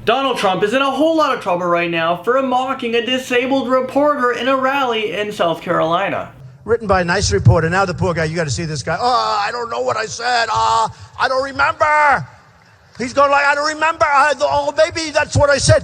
Donald Trump is in a whole lot of trouble right now for mocking a disabled reporter in a rally in South Carolina. Written by a nice reporter. Now the poor guy, you got to see this guy. Oh, I don't know what I said. I don't remember. He's going like, I don't remember. Maybe that's what I said.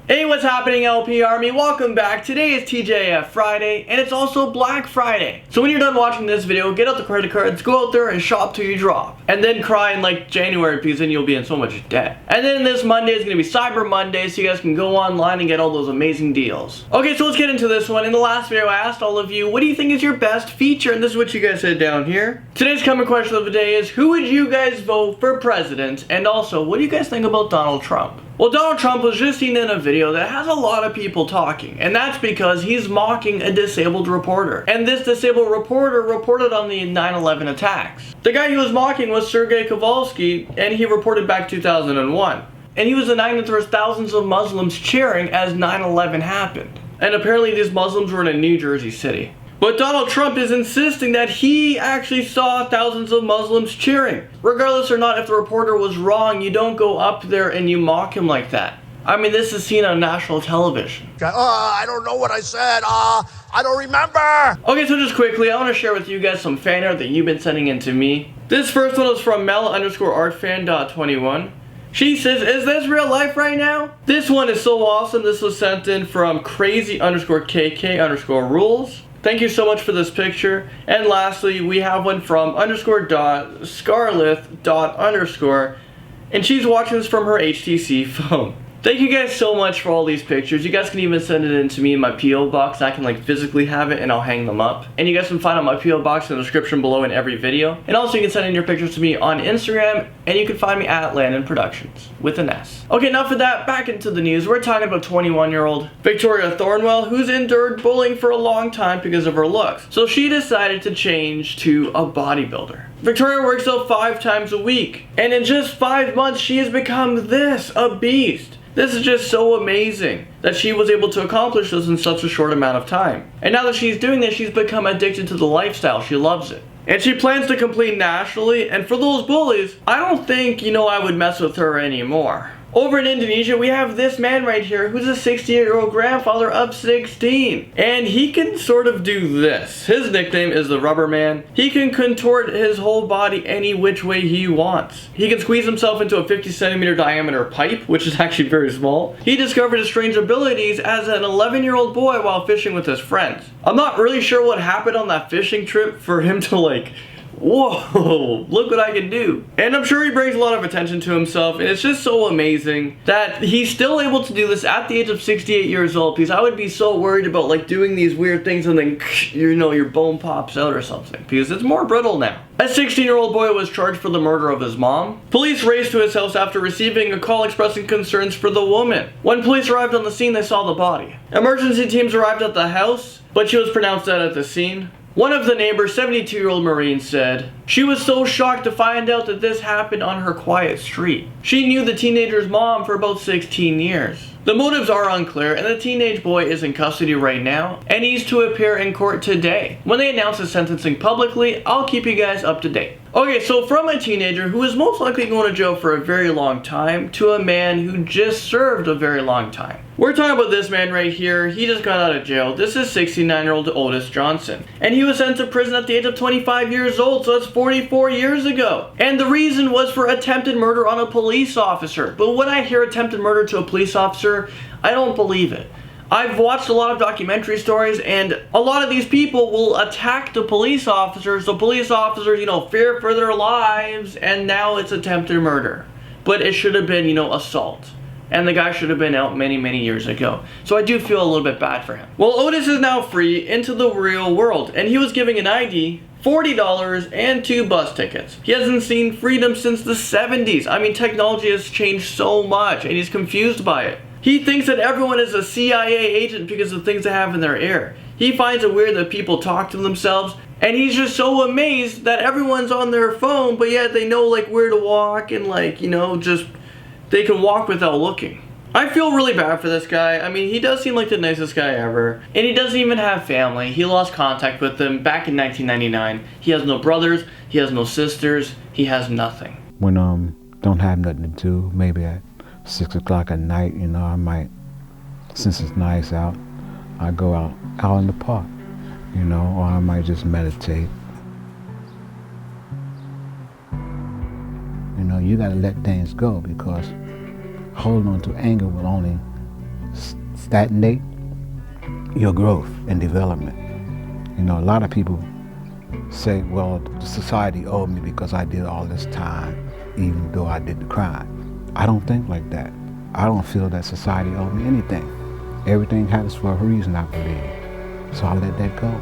Hey, what's happening, LP Army? Welcome back. Today is TJF Friday, and it's also Black Friday. So when you're done watching this video, get out the credit cards, go out there and shop till you drop. And then cry in like January because then you'll be in so much debt. And then this Monday is going to be Cyber Monday, so you guys can go online and get all those amazing deals. Okay, so let's get into this one. In the last video, I asked all of you, what do you think is your best feature? And this is what you guys said down here. Today's comment question of the day is, who would you guys vote for president? And also, what do you guys think about Donald Trump? Well, Donald Trump was just seen in a video that has a lot of people talking, and that's because he's mocking a disabled reporter. And this disabled reporter reported on the 9/11 attacks. The guy he was mocking was Sergei Kowalski, and he reported back 2001. And he was the night that there was thousands of Muslims cheering as 9/11 happened. And apparently these Muslims were in a New Jersey city. But Donald Trump is insisting that he actually saw thousands of Muslims cheering. Regardless or not if the reporter was wrong, you don't go up there and you mock him like that. I mean, this is seen on national television. I don't know what I said. I don't remember. Okay, so just quickly, I want to share with you guys some fan art that you've been sending in to me. This first one is from Mel_artfan.21. She says, is this real life right now? This one is so awesome. This was sent in from crazy_KK_rules. Thank you so much for this picture. And lastly, we have one from _Scarlett_, and she's watching this from her HTC phone. Thank you guys so much for all these pictures. You guys can even send it in to me in my P.O. box. I can like physically have it and I'll hang them up. And you guys can find out my P.O. box in the description below in every video. And also you can send in your pictures to me on Instagram, and you can find me at Landonproductions with an S. Okay, enough of that. Back into the news. We're talking about 21-year-old Victoria Thornwell, who's endured bullying for a long time because of her looks. So she decided to change to a bodybuilder. Victoria works out 5 times a week, and in just 5 months she has become this, a beast. This is just so amazing that she was able to accomplish this in such a short amount of time. And now that she's doing this, she's become addicted to the lifestyle. She loves it. And she plans to compete nationally, and for those bullies, I don't think, I would mess with her anymore. Over in Indonesia, we have this man right here who's a 68-year-old grandfather of 16. And he can sort of do this. His nickname is the Rubber Man. He can contort his whole body any which way he wants. He can squeeze himself into a 50-centimeter diameter pipe, which is actually very small. He discovered his strange abilities as an 11-year-old boy while fishing with his friends. I'm not really sure what happened on that fishing trip for him to whoa, look what I can do. And I'm sure he brings a lot of attention to himself, and it's just so amazing that he's still able to do this at the age of 68 years old, because I would be so worried about doing these weird things and then your bone pops out or something, because it's more brittle now. A 16-year-old boy was charged for the murder of his mom. Police raced to his house after receiving a call expressing concerns for the woman. When police arrived on the scene, they saw the body. Emergency teams arrived at the house, but she was pronounced dead at the scene. One of the neighbors, 72-year-old Maureen, said, she was so shocked to find out that this happened on her quiet street. She knew the teenager's mom for about 16 years. The motives are unclear, and the teenage boy is in custody right now, and he's to appear in court today. When they announce his sentencing publicly, I'll keep you guys up to date. Okay, so from a teenager who is most likely going to jail for a very long time to a man who just served a very long time. We're talking about this man right here. He just got out of jail. This is 69-year-old Otis Johnson. And he was sent to prison at the age of 25 years old, so that's 44 years ago. And the reason was for attempted murder on a police officer. But when I hear attempted murder to a police officer, I don't believe it. I've watched a lot of documentary stories, and a lot of these people will attack the police officers. The police officers, fear for their lives, and now it's attempted murder. But it should have been, assault. And the guy should have been out many, many years ago. So I do feel a little bit bad for him. Well, Otis is now free into the real world, and he was giving an ID, $40, and 2 bus tickets. He hasn't seen freedom since the 70s. I mean, technology has changed so much, and he's confused by it. He thinks that everyone is a CIA agent because of things they have in their ear. He finds it weird that people talk to themselves, and he's just so amazed that everyone's on their phone, but yet they know where to walk and just they can walk without looking. I feel really bad for this guy. I mean, he does seem like the nicest guy ever. And he doesn't even have family. He lost contact with them back in 1999. He has no brothers. He has no sisters. He has nothing. When don't have nothing to do, maybe at 6 o'clock at night, you know, I might, since it's nice out, I go out in the park, you know, or I might just meditate. You know, you gotta let things go, because holding on to anger will only stagnate your growth and development. You know, a lot of people say, well, the society owed me because I did all this time, even though I did the crime. I don't think like that. I don't feel that society owed me anything. Everything happens for a reason, I believe. So I let that go.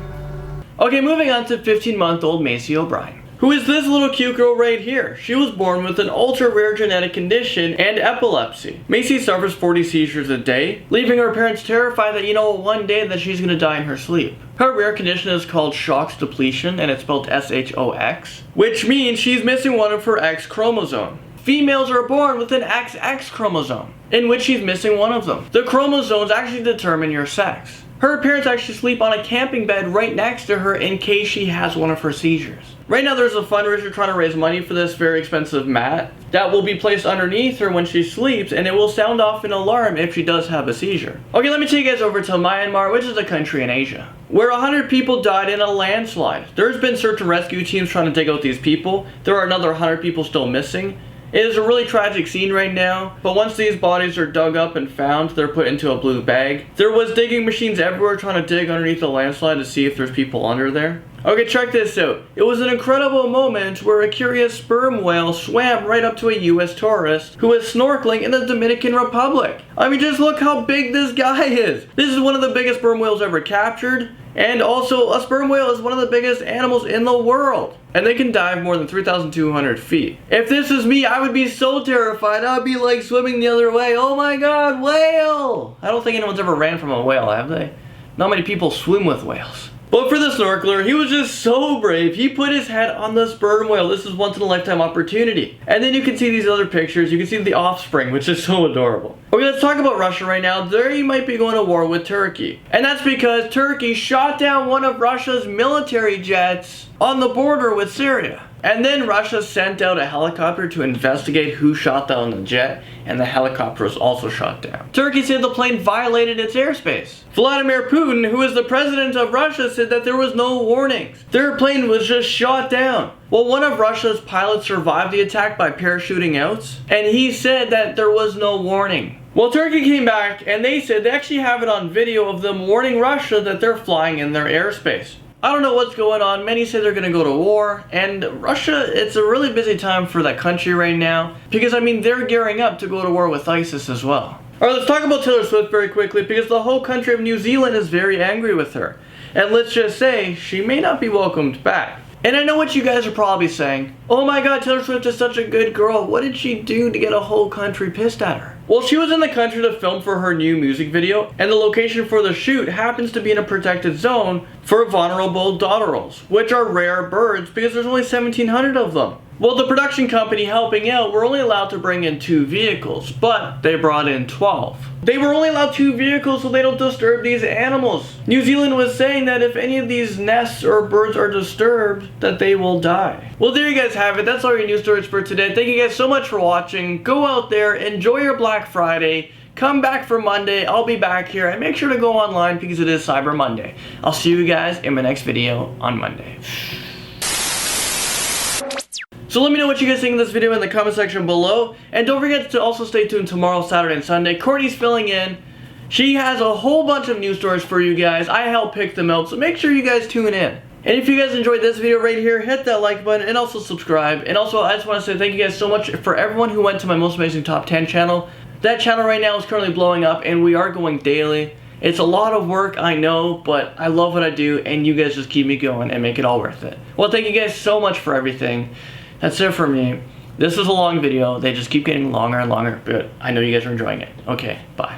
Okay, moving on to 15-month-old Macy O'Brien, who is this little cute girl right here. She was born with an ultra-rare genetic condition and epilepsy. Macy suffers 40 seizures a day, leaving her parents terrified that, you know, one day that she's gonna die in her sleep. Her rare condition is called Shox depletion, and it's spelled S-H-O-X, which means she's missing one of her X chromosome. Females are born with an XX chromosome, in which she's missing one of them. The chromosomes actually determine your sex. Her parents actually sleep on a camping bed right next to her in case she has one of her seizures. Right now there's a fundraiser trying to raise money for this very expensive mat that will be placed underneath her when she sleeps, and it will sound off an alarm if she does have a seizure. Okay, let me take you guys over to Myanmar, which is a country in Asia, where 100 people died in a landslide. There's been search and rescue teams trying to dig out these people. There are another 100 people still missing. It is a really tragic scene right now, but once these bodies are dug up and found, they're put into a blue bag. There was digging machines everywhere trying to dig underneath the landslide to see if there's people under there. Okay, check this out. It was an incredible moment where a curious sperm whale swam right up to a US tourist who was snorkeling in the Dominican Republic. I mean, just look how big this guy is. This is one of the biggest sperm whales ever captured. And also, a sperm whale is one of the biggest animals in the world. And they can dive more than 3,200 feet. If this is me, I would be so terrified. I'd be like swimming the other way. Oh my god, whale! I don't think anyone's ever ran from a whale, have they? Not many people swim with whales. But for the snorkeler, he was just so brave. He put his head on the sperm whale. This is once in a lifetime opportunity. And then you can see these other pictures. You can see the offspring, which is so adorable. Okay, let's talk about Russia right now. They might be going to war with Turkey. And that's because Turkey shot down one of Russia's military jets on the border with Syria. And then Russia sent out a helicopter to investigate who shot down the jet, and the helicopter was also shot down. Turkey said the plane violated its airspace. Vladimir Putin, who is the president of Russia, said that there was no warnings. Their plane was just shot down. Well, one of Russia's pilots survived the attack by parachuting out, and he said that there was no warning. Well, Turkey came back, and they said they actually have it on video of them warning Russia that they're flying in their airspace. I don't know what's going on. Many say they're going to go to war, and Russia, it's a really busy time for that country right now, because I mean, they're gearing up to go to war with ISIS as well. Alright, let's talk about Taylor Swift very quickly, because the whole country of New Zealand is very angry with her. And let's just say, she may not be welcomed back. And I know what you guys are probably saying. Oh my god, Taylor Swift is such a good girl. What did she do to get a whole country pissed at her? Well, she was in the country to film for her new music video, and the location for the shoot happens to be in a protected zone for vulnerable dotterels, which are rare birds because there's only 1,700 of them. Well, the production company helping out were only allowed to bring in 2 vehicles, but they brought in 12. They were only allowed 2 vehicles so they don't disturb these animals. New Zealand was saying that if any of these nests or birds are disturbed, that they will die. Well, there you guys have it. That's all your news stories for today. Thank you guys so much for watching. Go out there, enjoy your Black Friday. Come back for Monday. I'll be back here, and make sure to go online because it is Cyber Monday. I'll see you guys in my next video on Monday. So let me know what you guys think of this video in the comment section below. And don't forget to also stay tuned tomorrow, Saturday and Sunday. Courtney's filling in. She has a whole bunch of news stories for you guys. I help pick them out, so make sure you guys tune in. And if you guys enjoyed this video right here, hit that like button and also subscribe. And also, I just want to say thank you guys so much for everyone who went to my Most Amazing Top 10 channel. That channel right now is currently blowing up, and we are going daily. It's a lot of work, I know, but I love what I do, and you guys just keep me going and make it all worth it. Well, thank you guys so much for everything. That's it for me. This is a long video. They just keep getting longer and longer, but I know you guys are enjoying it. Okay, bye.